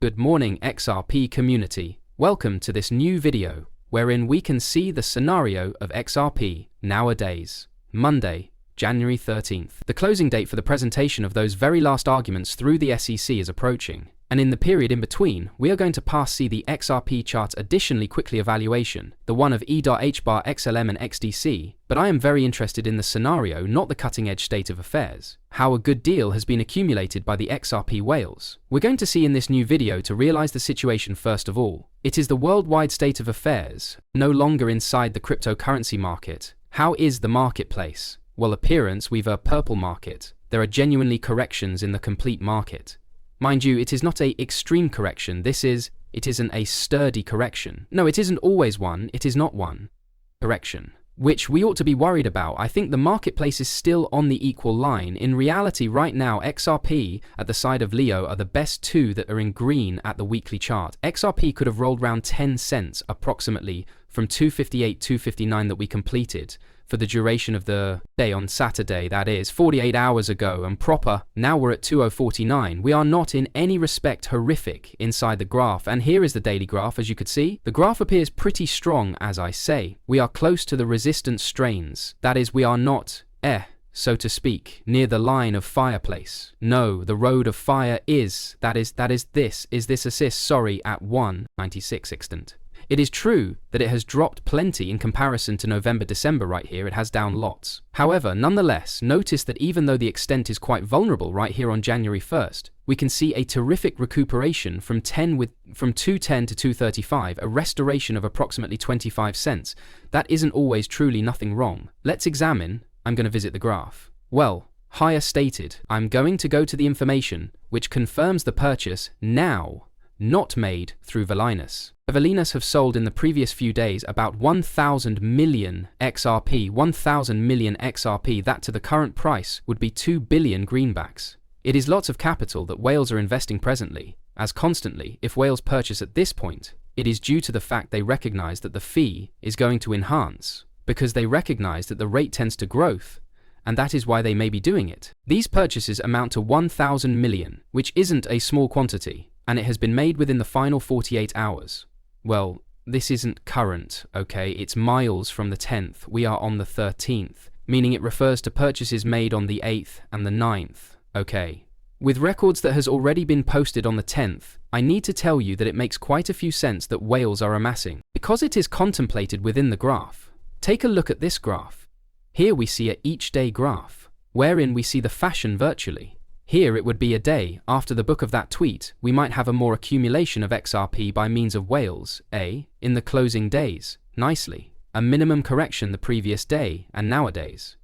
Good morning XRP community. Welcome to this new video, wherein we can see the scenario of XRP nowadays, Monday, January 13th. The closing date for the presentation of those very last arguments through the SEC is approaching, and in the period in between, we are going to see the XRP chart's additionally quickly evaluation, the one of Hbar, XLM and XDC, but I am very interested in the scenario, not the cutting-edge state of affairs. How a good deal has been accumulated by the XRP whales. We're going to see in this new video to realize the situation first of all. It is the worldwide state of affairs, no longer inside the cryptocurrency market. How is the marketplace? Well, appearance, we've a purple market. There are genuinely corrections in the complete market. Mind you, it is not a extreme correction, it isn't a sturdy correction. No, it isn't always one, it is not one correction, which we ought to be worried about. I think the marketplace is still on the equal line. In reality, right now, XRP at the side of Leo are the best two that are in green at the weekly chart. XRP could have rolled around 10 cents approximately from 258, 259 that we completed for the duration of the day on Saturday, that is 48 hours ago, and proper, now we're at 2049. We are not in any respect horrific inside the graph, and here is the daily graph. As you could see, the graph appears pretty strong. As I say, we are close to the resistance strains, that is, we are not, so to speak, near the line of fireplace. No, the road of fire is this assist, sorry, at 196 extant. It is true that it has dropped plenty in comparison to November, December right here. It has down lots. However, nonetheless, notice that even though the extent is quite vulnerable right here on January 1st, we can see a terrific recuperation from 210 to 235, a restoration of approximately 25 cents. That isn't always truly nothing wrong. Let's examine. I'm going to visit the graph. Well, higher stated, I'm going to go to the information which confirms the purchase now, not made through Valinus. Valinus have sold in the previous few days about 1,000 million XRP, 1,000 million XRP, that to the current price would be 2 billion greenbacks. It is lots of capital that whales are investing presently, as constantly, if whales purchase at this point, it is due to the fact they recognize that the fee is going to enhance, because they recognize that the rate tends to growth, and that is why they may be doing it. These purchases amount to 1,000 million, which isn't a small quantity, and it has been made within the final 48 hours. Well, this isn't current, okay? It's miles from the 10th. We are on the 13th, meaning it refers to purchases made on the 8th and the 9th, okay? With records that has already been posted on the 10th, I need to tell you that it makes quite a few sense that whales are amassing, because it is contemplated within the graph. Take a look at this graph. Here we see a each day graph, wherein we see the fashion virtually. Here it would be a day after the book of that tweet. We might have a more accumulation of XRP by means of whales, in the closing days, nicely. A minimum correction the previous day and nowadays.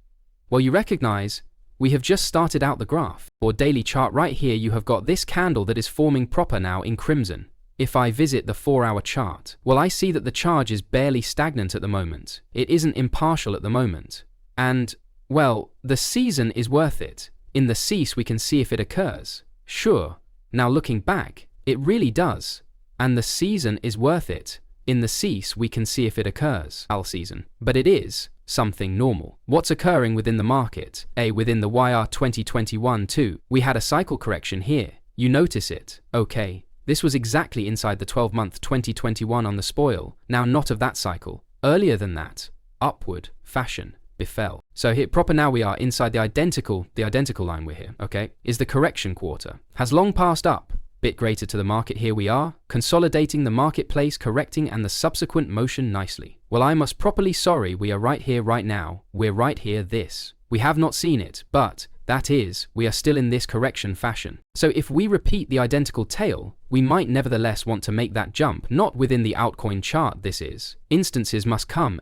Well, you recognize, we have just started out the graph, or daily chart right here. You have got this candle that is forming proper now in crimson. If I visit the 4-hour chart, well, I see that the charge is barely stagnant at the moment. It isn't impartial at the moment. And, well, the season is worth it. In the cease we can see if it occurs. Sure, now looking back, it really does. And the season is worth it. In the cease we can see if it occurs. All season. But it is something normal. What's occurring within the market? Within the YR 2021 too. We had a cycle correction here. You notice it. Okay, this was exactly inside the 12-month 2021 on the spoil. Now not of that cycle. Earlier than that, upward fashion befell. So here proper now we are inside the identical line we're here, okay, is the correction quarter. Has long passed up, bit greater to the market. Here we are, consolidating the marketplace, correcting and the subsequent motion nicely. Well, I must properly sorry, we are right here right now, we're right here this. We have not seen it, but that is, we are still in this correction fashion. So if we repeat the identical tail, we might nevertheless want to make that jump, not within the altcoin chart this is. Instances must come,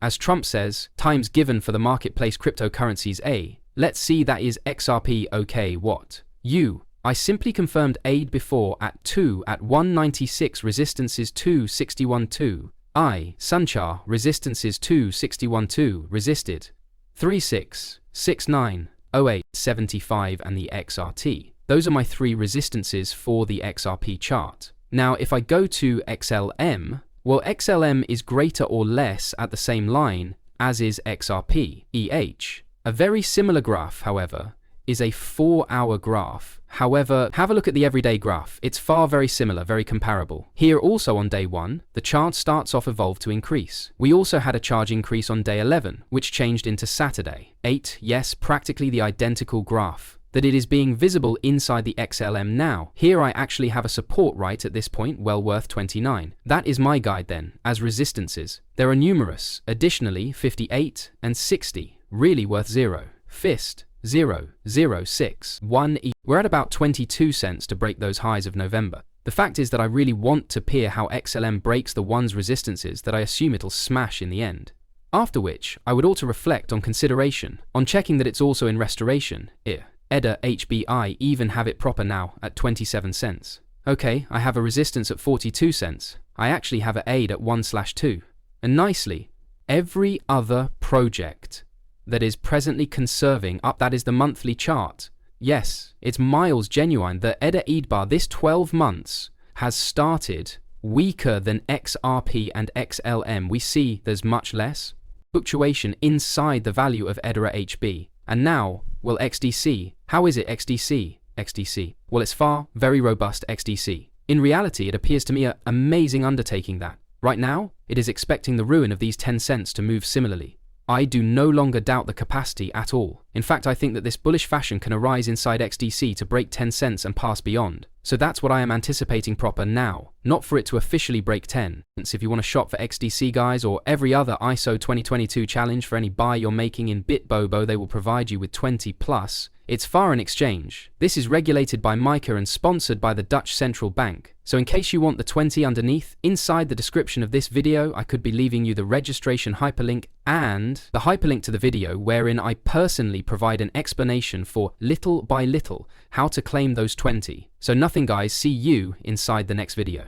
As Trump says, times given for the marketplace cryptocurrencies let's see that is XRP, okay, what? I simply confirmed aid before at 196 resistances 261.2. Sunchar resistances 261.2 resisted. 36, 69, 08, 75 and the XRT. Those are my three resistances for the XRP chart. Now if I go to XLM, well, XLM is greater or less at the same line as is XRP, A very similar graph, however, is a 4-hour graph. However, have a look at the everyday graph. It's very similar, very comparable. Here also on day 1, the chart starts off evolved to increase. We also had a charge increase on day 11, which changed into Saturday. 8, yes, practically the identical graph. That it is being visible inside the XLM now. Here I actually have a support right at this point, well worth 29. That is my guide then, as resistances. There are numerous, additionally 58 and 60, really worth 0. Fist, 0, 0, 6, 1 E. We're at about 22 cents to break those highs of November. The fact is that I really want to peer how XLM breaks the one's resistances that I assume it'll smash in the end. After which, I would also reflect on consideration, on checking that it's also in restoration. Hbar HBI even have it proper now at 27 cents. Okay, I have a resistance at 42 cents. I actually have an aid at 1/2. And nicely, every other project that is presently conserving up, that is the monthly chart. Yes, it's miles genuine that Hbar this 12 months has started weaker than XRP and XLM. We see there's much less fluctuation inside the value of Hbar HB. And now, well, XDC, how is it XDC? XDC, well, it's very robust XDC. In reality, it appears to me an amazing undertaking that, right now, it is expecting the ruin of these 10 cents to move similarly. I do no longer doubt the capacity at all. In fact, I think that this bullish fashion can arise inside XDC to break 10 cents and pass beyond. So that's what I am anticipating proper now, not for it to officially break 10. If you want to shop for XDC guys or every other ISO 2022 challenge for any buy you're making in BitBobo, they will provide you with 20 plus. It's an exchange. This is regulated by MiCA and sponsored by the Dutch Central Bank. So in case you want the 20 underneath, inside the description of this video, I could be leaving you the registration hyperlink and the hyperlink to the video wherein I personally provide an explanation for little by little how to claim those 20. So nothing guys, see you inside the next video.